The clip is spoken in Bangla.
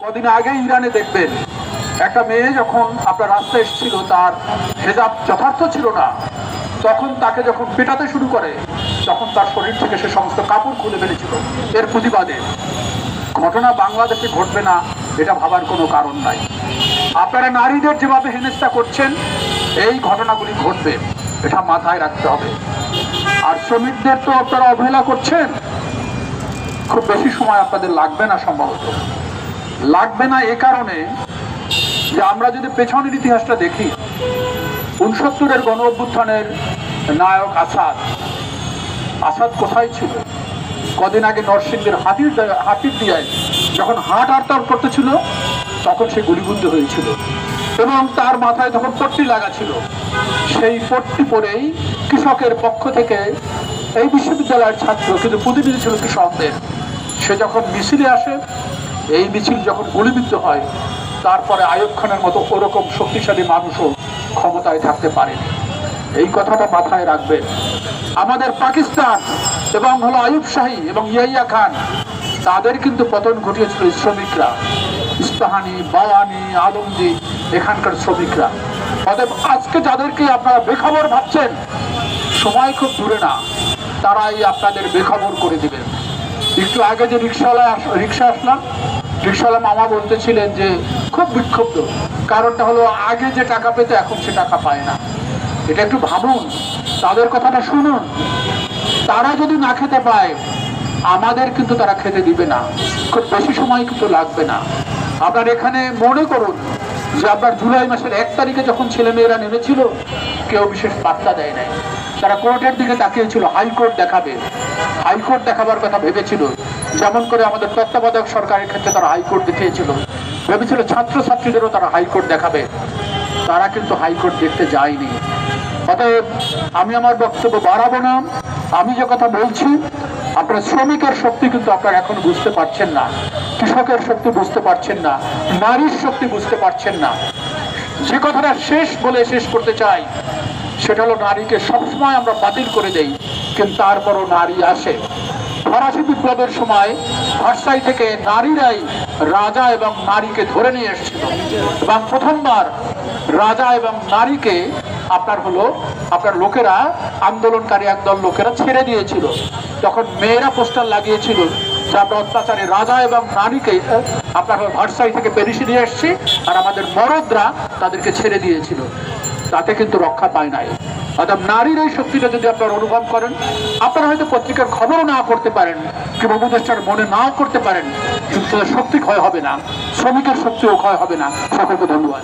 কদিন আগে ইরানে দেখবেন একটা মেয়ে যখন আপনার রাস্তায় এসেছিল, তার হেজাব যথার্থ ছিল না, তখন তাকে যখন পেটাতে শুরু করে তখন তার শরীর থেকে সে সমস্ত কাপড় খুলে ফেলেছিল। এর প্রতিবাদে ঘটনা বাংলাদেশে ঘটবে না এটা ভাবার কোনো কারণ নাই। আপনারা নারীদের যেভাবে হেনস্থা করছেন এই ঘটনাগুলি ঘটবে, এটা মাথায় রাখতে হবে। আর শ্রমিকদের তো আপনারা অবহেলা করছেন। খুব বেশি সময় আপনাদের লাগবে না, সম্ভবত লাগবে না এ কারণে যে আমরা যদি পেছনের ইতিহাসটা দেখি, ৬৯-এর গণ অভ্যুত্থানের নায়ক আসাদ কোথায় ছিল? কদিন আগে নরসিংদীর হাতির দিয়ায় যখন হাট হরতাল করতেছিল তখন সে গুলিবিদ্ধ হয়েছিল এবং তার মাথায় তখন পট্টি লাগা ছিল। সেই পট্টি পরেই কৃষকের পক্ষ থেকে এই বিশ্ববিদ্যালয়ের ছাত্র, কিন্তু প্রতিনিধি ছিল কৃষকদের, সে যখন মিছিলে আসে, এই মিছিল যখন গুলিবিদ্ধ হয়, তারপরে আইয়ুব খানের মতো ওরকম শক্তিশালী মানুষও ক্ষমতায় থাকতে পারেনি। এই কথাটা মাথায় রাখবেন। আমাদের পাকিস্তান এবং হলো আইয়ুব শাহী এবং ইয়াহিয়া খান, তাদের কিন্তু পতন ঘটিয়েছিল শ্রমিকরা, ইস্পাহানি, বাওয়ানি, আলমগীর, এখানকার শ্রমিকরা। অতএব আজকে যাদেরকে আপনারা বেখবর ভাবছেন, সময় খুব দূরে না, তারাই আপনাদের বেখবর করে দিবেন। একটু আগে যে রিক্সা আসলাম, রিক্সাওয়ালা মামা বলতেছিলেন যে খুব বিক্ষুব্ধ, কারণটা হলো আগে যে টাকা পেত এখন সে টাকা পায় না। এটা একটু ভাবুন, তাদের কথাটা শুনুন। তারা যদি না খেতে পায়, আমাদের কিন্তু তারা খেতে দিবে না। খুব বেশি সময় কিন্তু লাগবে না। আপনার এখানে মনে করুন যে আপনার জুলাই মাসের ১ তারিখে যখন ছেলেমেয়েরা নেমেছিল, কেউ বিশেষ পাত্তা দেয় নাই। তারা কোর্টের দিকে তাকিয়েছিল, হাইকোর্ট দেখাবে, হাইকোর্ট দেখাবার কথা ভেবেছিল। যেমন করে আমাদের তত্ত্বাবধায়ক সরকারের ক্ষেত্রে তারা হাইকোর্ট দেখিয়েছিল, ভেবেছিল ছাত্রছাত্রীদেরও তারা হাইকোর্ট দেখাবে। তারা কিন্তু হাইকোর্ট দেখতে যায়নি। অতএব আমি আমার বক্তব্য বাড়াবো না। আমি যে কথা বলছি, আপনার শ্রমিকের শক্তি কিন্তু আপনারা এখন বুঝতে পারছেন না, কৃষকের শক্তি বুঝতে পারছেন না, নারীর শক্তি বুঝতে পারছেন না। যে কথাটা শেষ বলে শেষ করতে চাই, সেটা হলো নারীকে সবসময় আমরা বাতিল করে দেই, কিন্তু তারপরও নারী আসে। ফরাসি বিপ্লবের সময় ভার্সাই থেকে নারীরাই রাজা এবং নারীকে ধরে নিয়ে এসেছিল এবং প্রথমবার রাজা এবং নারীকে আপনার লোকেরা, আন্দোলনকারী একদল লোকেরা ছেড়ে দিয়েছিল। তখন মেয়েরা পোস্টার লাগিয়েছিল যে আমরা অত্যাচারী রাজা এবং নারীকে আপনার ভার্সাই থেকে প্যারিসে নিয়ে এসেছি, আর আমাদের মরদরা তাদেরকে ছেড়ে দিয়েছিল। তাতে কিন্তু রক্ষা পায় নাই। অর্থাৎ নারীর এই শক্তিটা যদি আপনারা অনুভব করেন, আপনারা হয়তো পত্রিকার খবরও না করতে পারেন কিংবা উপদেষ্টার মনে নাও করতে পারেন, কিন্তু শক্তি ক্ষয় হবে না, শ্রমিকের শক্তিও ক্ষয় হবে না। সকলকে ধন্যবাদ।